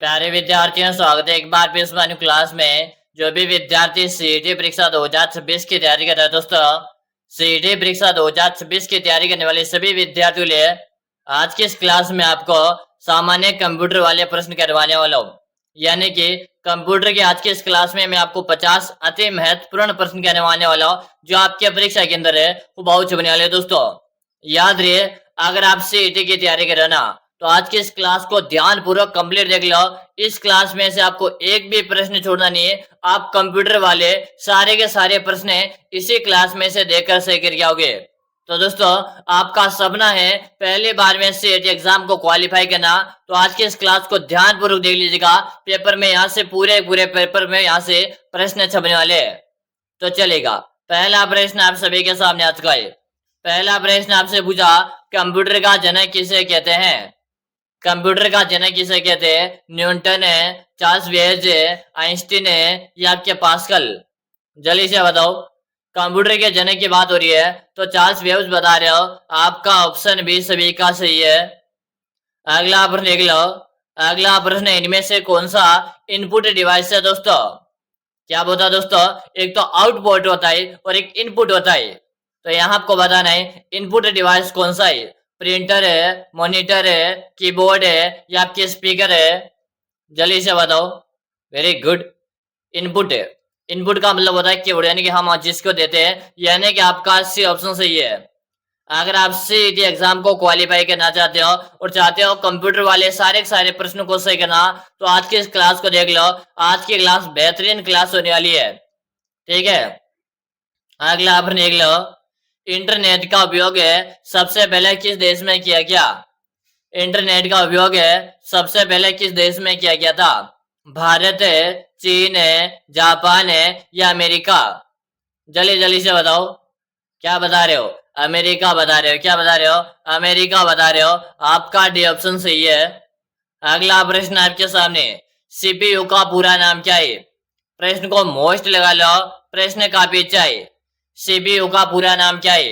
प्यारे विद्यार्थियों, स्वागत है एक बार फिर इस वाली क्लास में। जो भी विद्यार्थी सीईटी परीक्षा 2026 की तैयारी कर रहे हैं दोस्तों, सीईटी परीक्षा 2026 की तैयारी करने वाले सभी विद्यार्थियों के लिए आज की इस क्लास में आपको सामान्य कंप्यूटर वाले प्रश्न करवाने वाला हूँ। यानी कि कंप्यूटर की आज की इस क्लास में मैं आपको 50 अति महत्वपूर्ण प्रश्न करवाने वाला हूँ, जो आपके परीक्षा के अंदर है वो बहुत छुपने वाले दोस्तों। याद रहे, अगर आप सीईटी की तैयारी कर रहे हो ना, तो आज की इस क्लास को ध्यान पूर्वक कंप्लीट देख लो। इस क्लास में से आपको एक भी प्रश्न छोड़ना नहीं है। आप कंप्यूटर वाले सारे के सारे प्रश्न इसी क्लास में से देखकर सही करके आओगे। तो दोस्तों, आपका सपना है पहली बार में सीईटी एग्जाम को क्वालिफाई करना, तो आज की इस क्लास को ध्यान पूर्वक देख लीजिएगा। पेपर में यहाँ से पूरे पूरे पेपर में यहाँ से प्रश्न छपने वाले हैं। तो चलेगा, पहला प्रश्न आप सभी के सामने आ चुका है। पहला प्रश्न आपसे पूछा, कंप्यूटर का जनक किसे कहते हैं? कंप्यूटर का जनक किसे कहते हैं? न्यूटन है, चार्ल्स बेबेज है, आइंस्टीन है या आपके पास्कल? जल्दी से बताओ। कंप्यूटर के जनक की बात हो रही है तो चार्ल्स बेबेज बता रहे हो। आपका ऑप्शन बी सभी का सही है। अगला प्रश्न देख लो। अगला प्रश्न, इनमें से कौन सा इनपुट डिवाइस है दोस्तों? क्या बोलता दोस्तों? एक तो आउटपुट होता है और एक इनपुट होता है। तो यहाँ आपको बताना है इनपुट डिवाइस कौन सा है। प्रिंटर है, मॉनिटर है, कीबोर्ड है या आपके स्पीकर है? जल्दी से बताओ। वेरी गुड, इनपुट है। इनपुट का मतलब होता है कीबोर्ड, यानी कि हम जिसको देते हैं, यानी कि आपका सी ऑप्शन सही है। अगर आप सीईटी एग्जाम को क्वालिफाई करना चाहते हो और चाहते हो कंप्यूटर वाले सारे के सारे प्रश्नों को सही करना, तो आज की इस क्लास को देख लो। आज की क्लास बेहतरीन क्लास होने वाली है, ठीक है। अगला प्रश्न देख लो। इंटरनेट का उपयोग सबसे पहले किस देश में किया गया? इंटरनेट का उपयोग सबसे पहले किस देश में किया गया था? भारत है, चीन है, जापान है या अमेरिका? जल्दी जल्दी से बताओ। क्या बता रहे हो? अमेरिका बता रहे हो। क्या बता रहे हो? अमेरिका बता रहे हो। आपका डी ऑप्शन सही है। अगला प्रश्न आपके सामने, सीपीयू का पूरा नाम क्या है? प्रश्न को मोस्ट लगा लो, प्रश्न काफी अच्छा है। सीपीयू का पूरा नाम क्या है?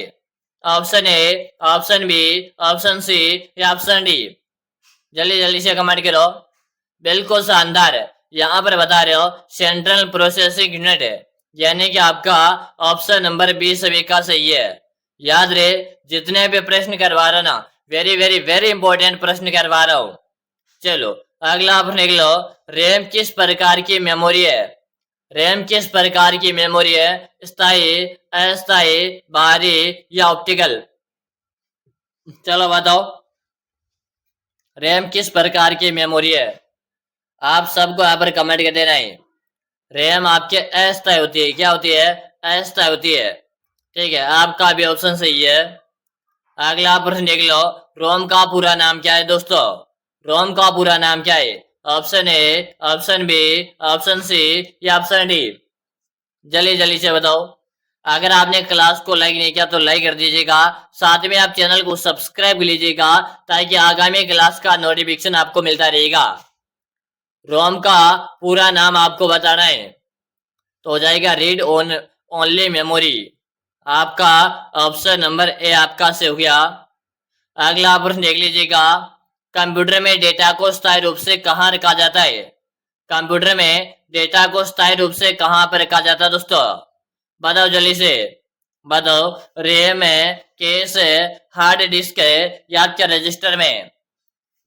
Option A, option B, option C या ऑप्शन डी? जल्दी जल्दी से कमेंट करो। बिल्कुल शानदार, यहाँ पर बता रहे हो सेंट्रल प्रोसेसिंग यूनिट है, यानी कि आपका ऑप्शन नंबर बी सभी का सही है। याद रहे, जितने भी प्रश्न करवा रहा ना, वेरी वेरी वेरी इंपॉर्टेंट प्रश्न करवा रहा हूं। चलो अगला प्रश्न देख लो। रैम किस प्रकार की मेमोरी है? रैम किस प्रकार की मेमोरी है? स्थायी, अस्थायी, बाहरी या ऑप्टिकल? चलो बताओ, रैम किस प्रकार की मेमोरी है? आप सबको यहाँ पर कमेंट कर देना है। रैम आपके अस्थायी होती है। क्या होती है? अस्थायी होती है, ठीक है। आपका भी ऑप्शन सही है। अगला प्रश्न देख लो। रोम का पूरा नाम क्या है दोस्तों? रोम का पूरा नाम क्या है? Option A, option B, option C या ऑप्शन डी? जल्दी जल्दी से बताओ। अगर आपने क्लास को लाइक नहीं किया तो लाइक कर दीजिएगा। साथ में आप चैनल को सब्सक्राइब कर लीजिएगा, ताकि आगामी क्लास का नोटिफिकेशन आपको मिलता रहेगा। रोम का पूरा नाम आपको बताना है, तो हो जाएगा रीड ऑन ओनली मेमोरी। आपका ऑप्शन नंबर ए आपका से हो गया। अगला प्रश्न देख लीजिएगा। कंप्यूटर में डेटा को स्थायी रूप से कहाँ रखा जाता है? कंप्यूटर में डेटा को स्थायी रूप से कहाँ पर रखा जाता है दोस्तों? बताओ जल्दी से बताओ। रैम है, केस है, हार्ड डिस्क है या आपके रजिस्टर में?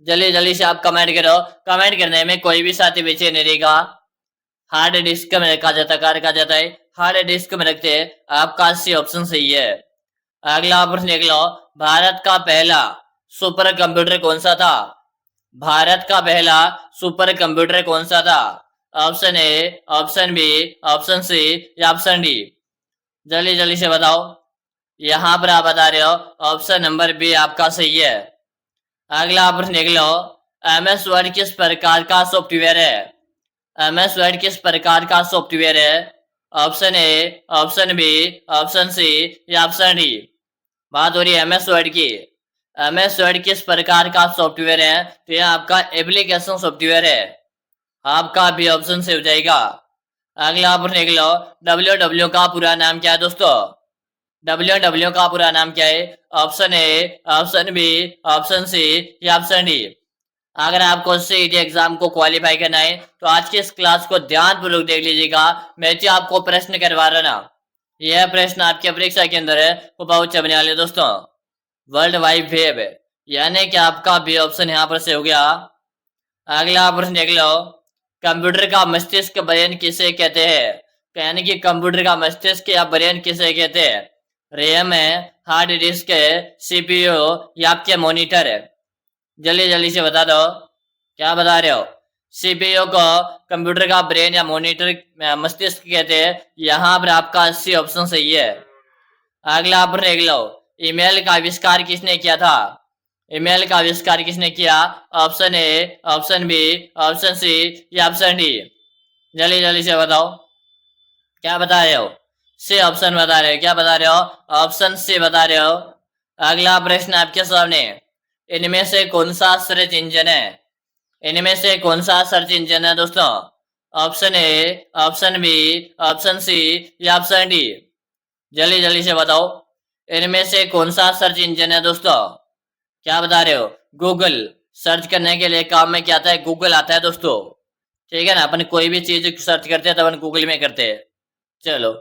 जल्दी जल्दी से आप कमेंट करो। कमेंट करने में कोई भी साथी पीछे नहीं रहेगा। हार्ड डिस्क में रखा जाता है। कहाँ रखा जाता है? हार्ड डिस्क में रखते हैं। आपका सी ऑप्शन सही है। अगला प्रश्न देख लो। भारत का पहला सुपर कंप्यूटर कौन सा था? भारत का पहला सुपर कंप्यूटर कौन सा था? Option A, option B, option C या ऑप्शन डी? जल्दी जल्दी से बताओ। यहाँ पर आप बता रहे हो ऑप्शन नंबर बी आपका सही है। अगला प्रश्न देख लो। एमएस वर्ड किस प्रकार का सॉफ्टवेयर है? एमएस वर्ड किस प्रकार का सॉफ्टवेयर है? Option A, option B, option C या ऑप्शन डी? बात हो रही है एमएस वर्ड की। एमएस वर्ड किस प्रकार का सॉफ्टवेयर है? तो यह आपका एप्लीकेशन सॉफ्टवेयर है। आपका भी ऑप्शन से हो जाएगा। अगला प्रश्न देख लो। डब्ल्यू का पूरा नाम क्या है दोस्तों? डब्ल्यू का पूरा नाम क्या है? Option A, option B, option C या ऑप्शन डी? अगर आपको सीईटी एग्जाम को क्वालिफाई करना है तो आज की इस क्लास को ध्यानपूर्वक देख लीजिएगा। मैं जो आपको प्रश्न करवा रहा ना, यह प्रश्न आपके परीक्षा के अंदर है वो बहुत चलने वाले दोस्तों। वर्ल्ड वाइड वेब, यानी कि आपका बी ऑप्शन यहाँ पर से हो गया। अगला प्रश्न देख लो, कंप्यूटर का मस्तिष्क ब्रेन किसे कहते हैं? यानी कि कंप्यूटर का मस्तिष्क या ब्रेन किसे कहते हैं? रैम है, हार्ड डिस्क है, सीपीयू या आपके मॉनिटर है? जल्दी जल्दी से बता दो, क्या बता रहे हो? सीपीयू को कंप्यूटर का ब्रेन या मॉनिटर मस्तिष्क कहते हैं। यहाँ पर आपका सी ऑप्शन सही है। अगला प्रश्न देख लो, ईमेल का आविष्कार किसने किया था? ईमेल का आविष्कार किसने किया? Option A, option B, option C या ऑप्शन डी? जल्दी जल्दी से बताओ, क्या बता रहे हो? सी ऑप्शन बता रहे हो। क्या बता रहे हो? ऑप्शन सी बता रहे हो। अगला प्रश्न आपके सामने, इनमें से कौन सा सर्च इंजन है? इनमें से कौन सा सर्च इंजन है दोस्तों? Option A, option B, option C या ऑप्शन डी? जल्दी जल्दी से बताओ, इनमें से कौन सा सर्च इंजन है दोस्तों? क्या बता रहे हो? गूगल। सर्च करने के लिए काम में क्या आता है? गूगल आता है दोस्तों। ठीक है ना, अपन कोई भी चीज सर्च करते हैं तो अपन गूगल में करते हैं। चलो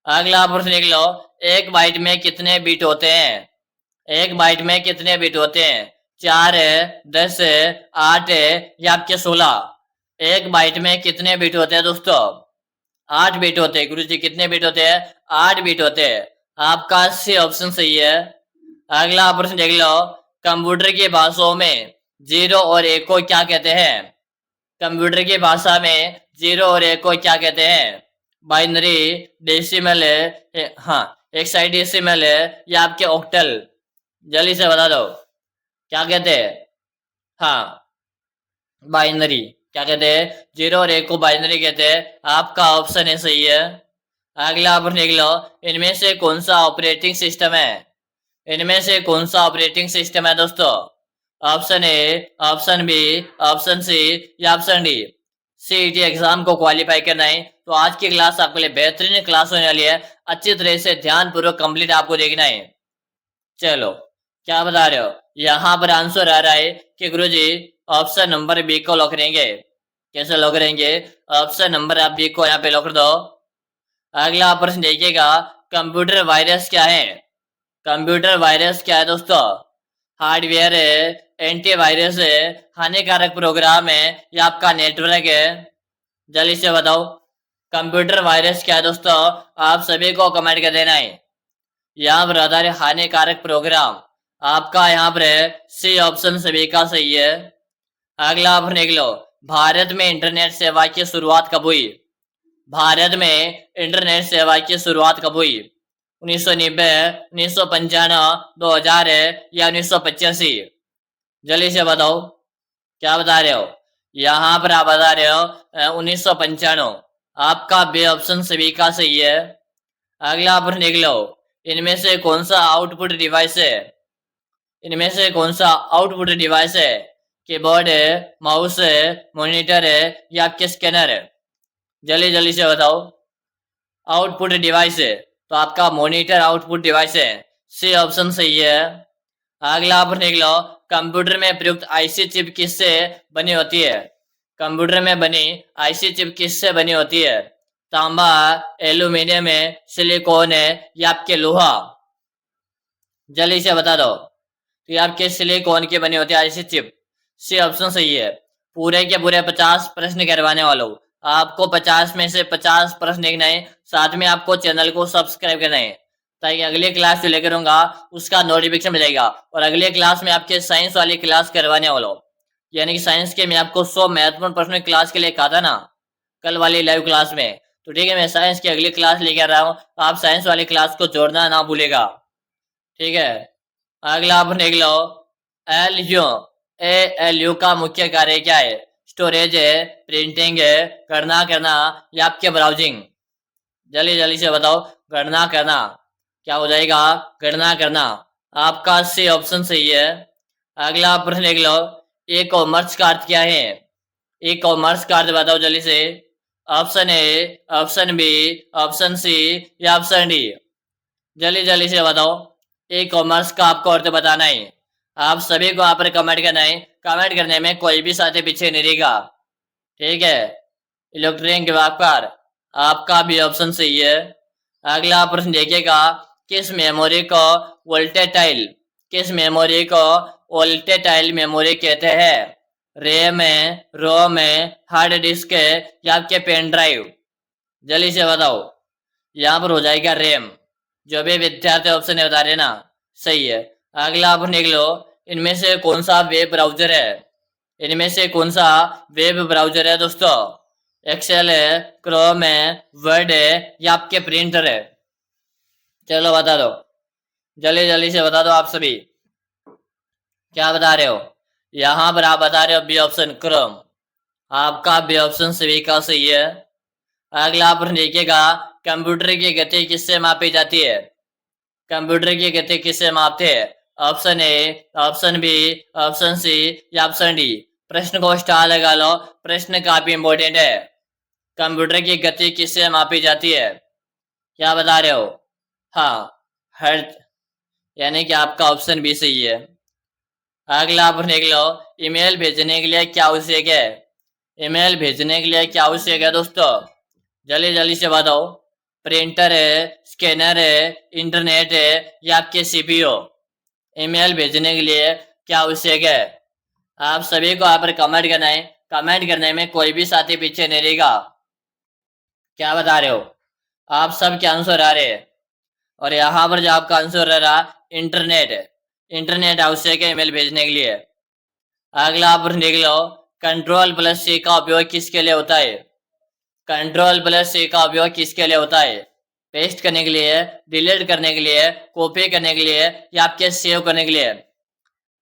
अगला प्रश्न देख लो, एक बाइट में कितने बीट होते हैं? एक बाइट में कितने बीट होते हैं? 4 है, 10 है, 8 है या आपके 16? एक बाइट में कितने बीट होते हैं दोस्तों? 8 बीट होते हैं। गुरु जी कितने बीट होते हैं? 8 बीट होते हैं। आपका सी ऑप्शन सही है। अगला प्रश्न देख लो, कंप्यूटर की भाषाओं में 0 और 1 को क्या कहते हैं? कंप्यूटर की भाषा में 0 और 1 को क्या कहते हैं? बाइनरी, डेसिमल है, हाँ हेक्साडेसिमल है या आपके ऑक्टल? जल्दी से बता दो, क्या कहते हैं? हाँ बाइनरी। क्या कहते हैं? 0 और 1 को बाइनरी कहते हैं। आपका ऑप्शन है सही है। अगला प्रश्न देख लो, इनमें से कौन सा ऑपरेटिंग सिस्टम है? इनमें से कौन सा ऑपरेटिंग सिस्टम है दोस्तों? Option A, option B, option C या ऑप्शन डी? सीईटी एग्जाम को क्वालिफाई करना है तो आज की क्लास आपके लिए बेहतरीन क्लास होने वाली है। अच्छी तरह से ध्यानपूर्वक कंप्लीट आपको देखना है। चलो क्या बता रहे हो? यहाँ पर आंसर आ रहा है कि गुरुजी ऑप्शन नंबर बी को लॉक करेंगे। कैसे लॉक करेंगे? ऑप्शन नंबर आप बी को यहाँ पे लॉक कर दो। अगला प्रश्न देखिएगा, कंप्यूटर वायरस क्या है? कंप्यूटर वायरस क्या है दोस्तों? हार्डवेयर है, एंटीवायरस है, हानिकारक प्रोग्राम है या आपका नेटवर्क है? जल्दी से बताओ, कंप्यूटर वायरस क्या है दोस्तों? आप सभी को कमेंट कर देना है। यहाँ पर आधार है हानिकारक प्रोग्राम। आपका यहाँ पर है सी ऑप्शन सभी का सही है। अगला आप देख लो, भारत में इंटरनेट सेवा की शुरुआत कब हुई? भारत में इंटरनेट सेवा की शुरुआत कब हुई? 1990, 1995, 2000 या 1985? जल्दी से बताओ, क्या बता रहे हो? यहाँ पर आप बता रहे हो 1995। आपका बे ऑप्शन सभी का सही है। अगला प्रश्न देख लो, इनमें से कौन सा आउटपुट डिवाइस है? इनमें से कौन सा आउटपुट डिवाइस है? कीबोर्ड है, माउस है, मॉनिटर है या आपके स्कैनर है? जल्दी जल्दी से बताओ। आउटपुट डिवाइस है तो आपका मॉनिटर आउटपुट डिवाइस है। सी ऑप्शन सही है। अगला प्रश्न देख लो, कंप्यूटर में प्रयुक्त आईसी चिप किससे बनी होती है? कंप्यूटर में बनी आईसी चिप किससे बनी होती है? तांबा, एल्यूमिनियम है, सिलिकॉन है या आपके लोहा? जल्दी से बता दो। तो ये आपके सिलिकॉन की बनी होती है आईसी चिप। सी ऑप्शन सही है। पूरे के पूरे 50 प्रश्न करवाने वाला हूँ। आपको 50 में से 50 प्रश्न देखना है। साथ में आपको चैनल को सब्सक्राइब करना है ताकि अगली क्लास जो लेकर आऊंगा उसका नोटिफिकेशन मिलेगा। और अगले क्लास में आपके साइंस वाली क्लास करवाने वाला हूँ, यानी कि साइंस के मैं आपको 100 महत्वपूर्ण प्रश्न क्लास के लिए कहा था ना कल वाली लाइव क्लास में। तो ठीक है, मैं साइंस की अगली क्लास लेकर आ रहा हूँ, आप साइंस वाली क्लास को जोड़ना ना भूलेगा। ठीक है, अगला आप देख लो, एल यू का मुख्य कार्य क्या है? स्टोरेज है, प्रिंटिंग है, गणना करना या आपके ब्राउजिंग? जल्दी जल्दी से बताओ, गणना करना। क्या हो जाएगा? गणना करना। आपका सी ऑप्शन सही है। अगला प्रश्न देख लो, ई कॉमर्स का अर्थ क्या है? ई कॉमर्स का अर्थ बताओ जल्दी से। Option A, option B, option C या ऑप्शन डी? जल्दी जल्दी से बताओ, ई कॉमर्स का आपको अर्थ बताना है। आप सभी को यहाँ पर कमेंट करना है कमेंट करने में कोई भी साथी पीछे नहीं रहेगा। ठीक है, इलेक्ट्रॉनिक विभाग पर आपका भी ऑप्शन सही है। अगला प्रश्न देखिएगा, किस मेमोरी को वोल्टेटाइल किस मेमोरी को वोल्टेटाइल मेमोरी कहते हैं? रैम है, रोम है, हार्ड डिस्क है या आपके पेन ड्राइव? जल्दी से बताओ। यहाँ पर हो जाएगा रैम। जो भी विद्यार्थी ऑप्शन है बता रहे ना, सही है। अगला आप लिख लो, इनमें से कौन सा वेब ब्राउजर है? इनमें से कौन सा वेब ब्राउजर है दोस्तों? एक्सेल है, क्रोम है, वर्ड है या आपके प्रिंटर है? चलो बता दो, जल्दी जल्दी से बता दो आप सभी। क्या बता रहे हो? यहाँ पर आप बता रहे हो बी ऑप्शन क्रोम। आपका बी ऑप्शन सभी का सही है। अगला प्रश्न देखिएगा, कंप्यूटर की गति किससे मापी जाती है? कंप्यूटर की गति किससे मापते हैं? Option A, option B, option C या ऑप्शन डी? प्रश्न को स्टार लगा लो, प्रश्न काफी इंपॉर्टेंट है। कंप्यूटर की गति किससे मापी जाती है? क्या बता रहे हो? हाँ, हर्ट्ज, यानी कि आपका ऑप्शन बी सही है। अगला प्रश्न देख लो, ईमेल भेजने के लिए क्या आवश्यक है? ईमेल भेजने के लिए क्या आवश्यक है दोस्तों? जल्दी जल्दी से बताओ। प्रिंटर है, स्कैनर है, इंटरनेट है या आपके सीपीयू? ईमेल भेजने के लिए क्या आवश्यक है? आप सभी को यहाँ पर कमेंट करना है। कमेंट करने में कोई भी साथी पीछे नहीं रहेगा। क्या बता रहे हो? आप सब क्या आंसर आ रहे हैं? और यहाँ पर जो आपका आंसर रह रहा, इंटरनेट है। इंटरनेट आवश्यक है ईमेल भेजने के लिए। अगला आप देख लो, कंट्रोल प्लस सी का उपयोग किसके लिए होता है? कंट्रोल प्लस सी का उपयोग किसके लिए होता है? पेस्ट करने के लिए, डिलीट करने के लिए, कॉपी करने के लिए या आपके सेव करने के लिए?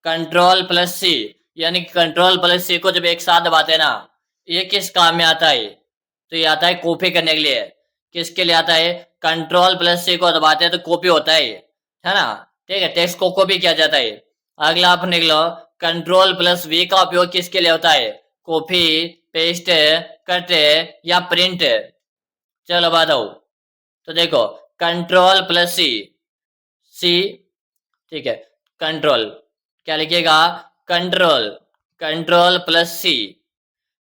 कंट्रोल प्लस सी, यानी कंट्रोल प्लस सी को जब एक साथ दबाते हैं ना, ये किस काम में आता है? तो ये आता है कॉपी करने के लिए। किसके लिए आता है? कंट्रोल प्लस सी को दबाते हैं तो कॉपी होता है ना? ठीक है, टेक्स्ट को कॉपी किया जाता है। अगला आप लिख लो, कंट्रोल प्लस वी का उपयोग किसके लिए होता है? कॉपी, पेस्ट, कट या प्रिंट? चलो बताओ। तो देखो, कंट्रोल प्लस सी, सी, ठीक है, कंट्रोल, क्या लिखिएगा? कंट्रोल, कंट्रोल प्लस सी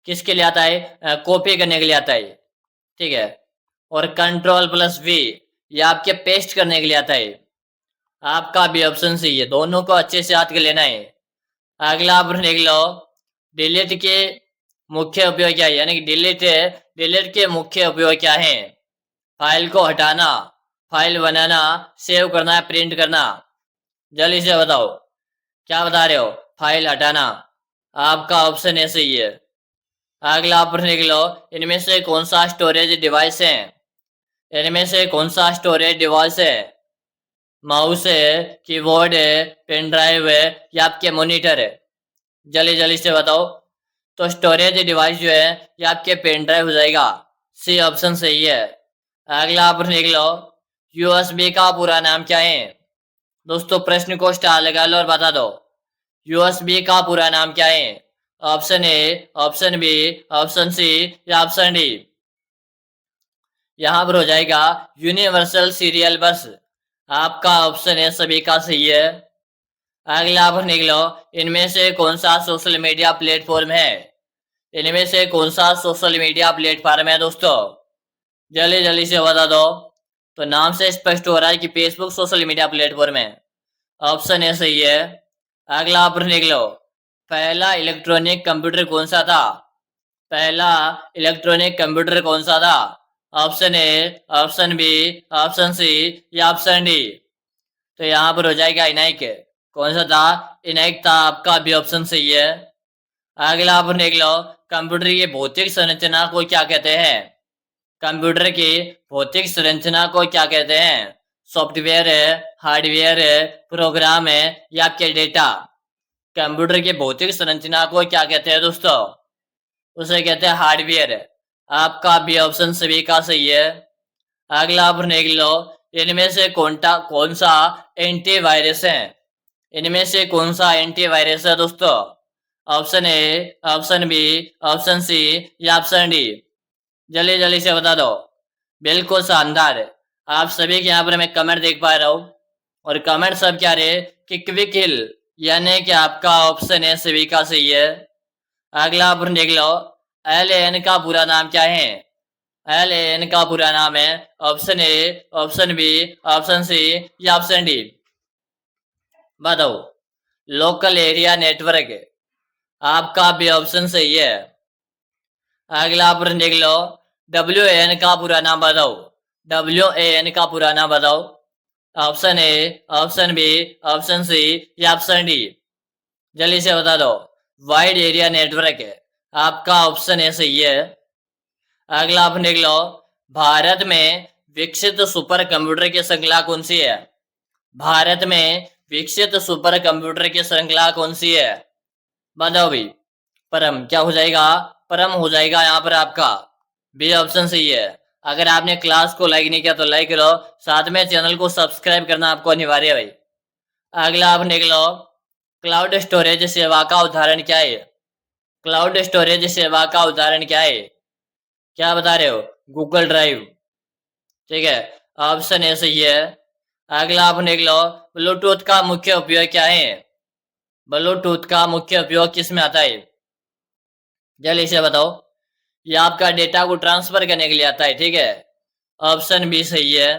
किसके लिए आता है? कॉपी करने के लिए आता है। ठीक है, और कंट्रोल प्लस वी ये आपके पेस्ट करने के लिए आता है। आपका भी ऑप्शन सही है, दोनों को अच्छे से याद कर लेना है। अगला आप देख लो, डिलीट के मुख्य उपयोग क्या है? यानी कि डिलीट के मुख्य उपयोग क्या है? फाइल को हटाना, फाइल बनाना, सेव करना, प्रिंट करना? जल्दी से बताओ। क्या बता रहे हो? फाइल हटाना। आपका ऑप्शन ए सही है। अगला आप लिख लो, इनमें से कौन सा स्टोरेज डिवाइस है? इनमें से कौन सा स्टोरेज डिवाइस है? माउस है, कीबोर्ड है, पेन ड्राइव है या आपके मॉनिटर है? जल्दी जल्दी से बताओ। तो स्टोरेज डिवाइस जो है ये आपके पेन ड्राइव हो जाएगा। सी ऑप्शन सही है। अगला आप लिख लो, यूएसबी का पूरा नाम क्या है? दोस्तों प्रश्न को स्टार लगा लो और बता दो, यूएसबी का पूरा नाम क्या है? Option A, option B, option C या ऑप्शन डी? यहां पर हो जाएगा यूनिवर्सल सीरियल बस। आपका ऑप्शन है सभी का सही है। अगला आप लिख लो, इनमें से कौन सा सोशल मीडिया प्लेटफॉर्म है? इनमें से कौन सा सोशल मीडिया प्लेटफॉर्म है दोस्तों? जल्दी जल्दी से बता दो। तो नाम से स्पष्ट हो रहा है कि फेसबुक सोशल मीडिया प्लेटफॉर्म है। ऑप्शन ए सही है। अगला आप लिख लो, पहला इलेक्ट्रॉनिक कंप्यूटर कौन सा था? पहला इलेक्ट्रॉनिक कंप्यूटर कौन सा था? Option A, option B, option C या ऑप्शन डी? तो यहाँ पर हो जाएगा इनाइक। कौन सा था? इनाइक था। आपका भी ऑप्शन सही है। अगला आप देख लो, कंप्यूटर की भौतिक संरचना को क्या कहते हैं? कंप्यूटर की भौतिक संरचना को क्या कहते हैं? सॉफ्टवेयर है, हार्डवेयर है, प्रोग्राम है या आपके डेटा? कंप्यूटर की भौतिक संरचना को क्या कहते हैं दोस्तों? उसे कहते हैं हार्डवेयर। आपका भी ऑप्शन सभी का सही है। अगला आप देख लो, इनमें से कौन सा एंटीवायरस है? इनमें से कौन सा एंटीवायरस है दोस्तों? Option A, option B, option C या ऑप्शन डी? जल्दी जल्दी से बता दो। बिल्कुल शानदार। आप सभी के यहाँ पर मैं कमेंट देख पा रहा हूँ और कमेंट सब क्या रहे कि क्विक हिल यानी कि आपका ऑप्शन है सभी का सही है। अगला प्रश्न देख लो, LAN का पूरा नाम क्या है? LAN का पूरा नाम है option A, option B, option C या ऑप्शन डी? बताओ। Local area network. आपका भी ऑप्शन सही है। अगला प्रश्न देख लो, WAN का पूरा नाम बताओ। WAN का पूरा नाम बताओ। Option A, option B, option C या ऑप्शन डी? जल्दी से बता दो। वाइड एरिया नेटवर्क है। आपका ऑप्शन ए सही है। अगला आप देख लो, भारत में विकसित सुपर कंप्यूटर की श्रृंखला कौन सी है? भारत में विकसित सुपर कंप्यूटर की श्रृंखला कौन सी है? बताओ भाई। परम क्या हो जाएगा? परम हो जाएगा यहाँ पर आपका। बी ऑप्शन सही है। अगर आपने क्लास को लाइक नहीं किया तो लाइक करो, साथ में चैनल को सब्सक्राइब करना आपको अनिवार्य है भाई। अगला आप देख लो, क्लाउड स्टोरेज सेवा का उदाहरण क्या है? क्लाउड स्टोरेज सेवा का उदाहरण क्या है? क्या बता रहे हो? Google drive. ठीक है, ऑप्शन ए सही है। अगला आप देख लो, ब्लूटूथ का मुख्य उपयोग क्या है? ब्लूटूथ का मुख्य उपयोग किस में आता है? जल्दी से बताओ। ये आपका डेटा को ट्रांसफर करने के लिए आता है। ठीक है, ऑप्शन बी सही है।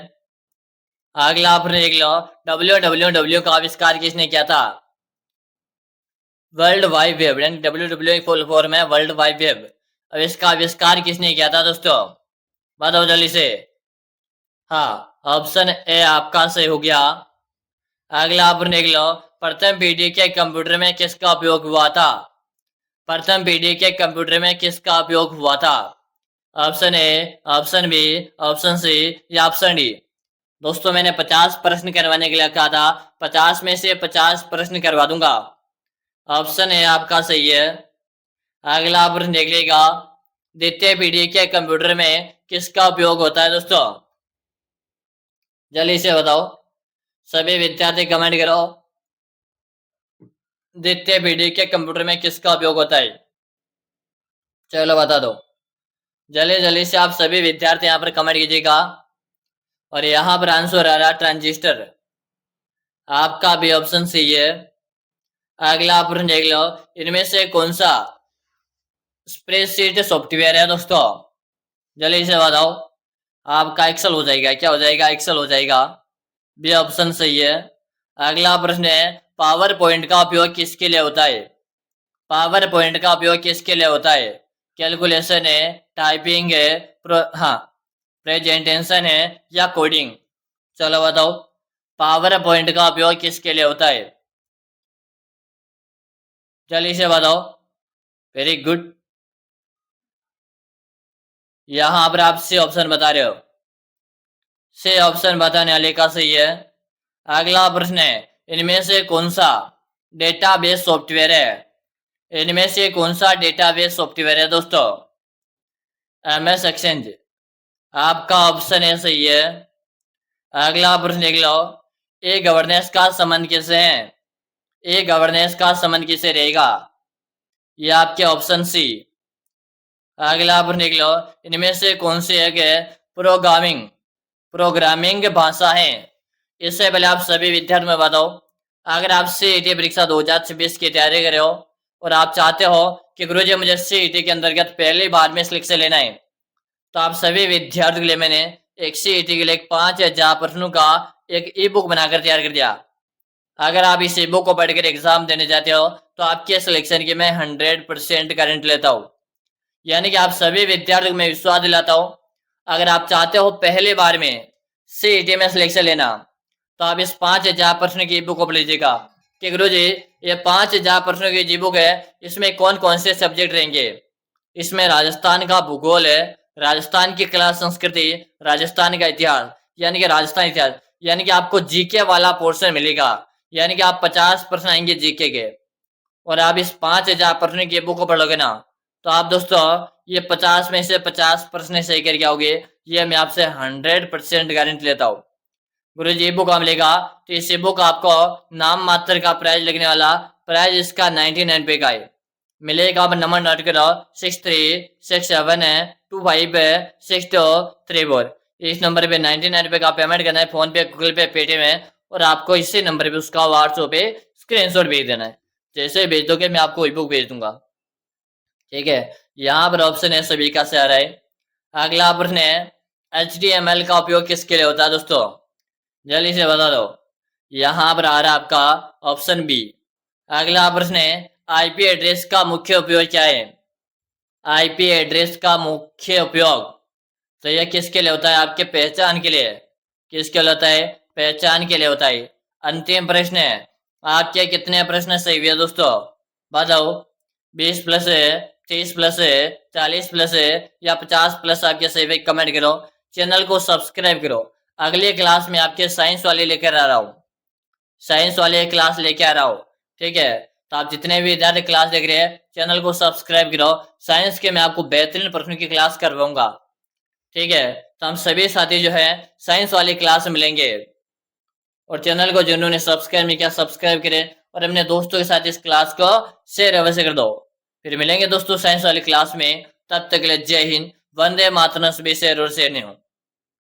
अगला आप देख लो, WWW का आविष्कार किसने किया था? वर्ल्ड वाइड वेब, यानी WWW फुल फॉर्म है वर्ल्ड वाइड वेब। अब इसका आविष्कार किसने किया था दोस्तों? बताओ जल्दी से। हाँ, ऑप्शन ए आपका सही हो गया। अगला आप देख लो, प्रथम पीढ़ी के कंप्यूटर में किसका उपयोग हुआ था? प्रथम पीढ़ी के कंप्यूटर में किसका उपयोग हुआ था? Option A, option B, option C या ऑप्शन डी? दोस्तों मैंने 50 प्रश्न करवाने के लिए कहा था, 50 में से 50 प्रश्न करवा दूंगा। ऑप्शन ए आपका सही है। अगला प्रश्न देख लेगा, द्वितीय पीढ़ी के कंप्यूटर में किसका उपयोग होता है दोस्तों? जल्दी से बताओ। सभी विद्यार्थी कमेंट करो, द्वितीय पीढ़ी के कंप्यूटर में किसका उपयोग होता है? चलो बता दो जल्दी जल्दी से। आप सभी विद्यार्थी यहाँ पर कमेंट कीजिएगा। और यहाँ पर आंसर आ रहा ट्रांजिस्टर। आपका भी ऑप्शन सही है। अगला प्रश्न देख लो, इनमें से कौन सा स्प्रेडशीट सॉफ्टवेयर है दोस्तों? जल्दी से बताओ। आपका एक्सेल हो जाएगा। क्या हो जाएगा? एक्सेल हो जाएगा। बी ऑप्शन सही है। अगला प्रश्न है, पावर पॉइंट का उपयोग किसके लिए होता है? पावर पॉइंट का उपयोग किसके लिए होता है? कैलकुलेशन है, टाइपिंग है, हाँ प्रेजेंटेशन है या कोडिंग? चलो बताओ, पावर पॉइंट का उपयोग किसके लिए होता है? जल्दी से बताओ। Very good. यहां पर आप सी ऑप्शन बता रहे हो। सी ऑप्शन बताने वाले का सही है। अगला प्रश्न है, इनमें से कौन सा डेटाबेस सॉफ्टवेयर है? इनमें से कौन सा डेटाबेस सॉफ्टवेयर है दोस्तों? MS exchange. आपका ऑप्शन है सही है। अगला प्रश्न देख लो, ए गवर्नेंस का संबंध किससे है? ए गवर्नेंस का संबंध किससे रहेगा? ये आपके ऑप्शन सी। अगला प्रश्न देख लो, इनमें से कौन सी एक प्रोग्रामिंग भाषा है? इससे पहले आप सभी विद्यार्थियों में बताओ, अगर आप CET परीक्षा 2026 की तैयारी कर रहे हो और आप चाहते हो कि गुरुजी मुझे CET के अंतर्गत पहली बार में सिलेक्शन लेना है, तो आप सभी विद्यार्थियों के लिए मैंने एक CET के लिए 5000 प्रश्नों का एक ई बुक बनाकर तैयार कर दिया। अगर आप इस ई बुक को पढ़कर एग्जाम देने जाते हो तो आपके सिलेक्शन की मैं 100% गारंटी लेता हूँ। यानी कि आप सभी विद्यार्थियों को मैं विश्वास दिलाता हूँ, अगर आप चाहते हो पहले बार में CET में सिलेक्शन लेना, तो आप इस 5000 प्रश्न की बुक को पढ़ लीजिएगा कि गुरुजी ये 5000 प्रश्नों की जी बुक है, इसमें कौन कौन से सब्जेक्ट रहेंगे। इसमें राजस्थान का भूगोल है, राजस्थान की कला संस्कृति, राजस्थान का इतिहास, यानी कि राजस्थान इतिहास, यानी कि आपको जीके वाला पोर्शन मिलेगा। यानी कि आप 50 प्रश्न आएंगे जीके के, और आप इस 5000 प्रश्न की बुक को पढ़ोगे ना, तो आप दोस्तों ये 50 में से 50 प्रश्न सही करके आओगे, ये मैं आपसे 100% गारंटी लेता हूँ। गुरु जी बुक हम लेगा तो इस बुक आपको नाम मात्र का प्राइस लगने वाला, प्राइस इसका 99 रुपए का है। मिलेगा। आप नंबर नोट करो, 6367256234। इस नंबर पे 99 रुपए का पेमेंट करना है, फोन पे, गूगल पे, पेटीएम है, और आपको इसी नंबर पे उसका व्हाट्सएप पे स्क्रीनशॉट भेज देना है। जैसे भेज दोगे मैं आपको ई बुक भेज दूंगा। ठीक है, यहाँ पर ऑप्शन है सभी का से आ रहा है। अगला प्रश्न है HTML का उपयोग किसके लिए होता है दोस्तों, जल्दी से बता दो। यहाँ पर आ रहा है आपका ऑप्शन बी। अगला प्रश्न है आईपी एड्रेस का मुख्य उपयोग क्या है। आईपी एड्रेस का मुख्य उपयोग तो यह किसके लिए होता है, आपके पहचान के लिए। किसके लिए होता है, पहचान के लिए होता है। अंतिम प्रश्न है, आपके कितने प्रश्न सही हुए दोस्तों बताओ। 20 प्लस है, 30 प्लस है, 40 प्लस है या 50 प्लस आपके सही हुए, कमेंट करो। चैनल को सब्सक्राइब करो। अगली क्लास में आपके साइंस वाले लेकर आ रहा हूँ, साइंस वाले क्लास लेके आ रहा हूँ। ठीक है, तो आप जितने भी विद्यार्थी क्लास देख रहे हैं चैनल को सब्सक्राइब करो। साइंस के मैं आपको बेहतरीन प्रश्नों की क्लास करवाऊंगा। ठीक है, तो हम सभी साथी जो है साइंस वाली क्लास में मिलेंगे। और चैनल को जिन्होंने सब्सक्राइब नहीं किया सब्सक्राइब करें और अपने दोस्तों के साथ इस क्लास को शेयर अवश्य कर दो। फिर मिलेंगे दोस्तों साइंस वाली क्लास में, तब तक के लिए जय हिंद, वंदे मातरम, सभी शेयर और शेयर नहीं हो।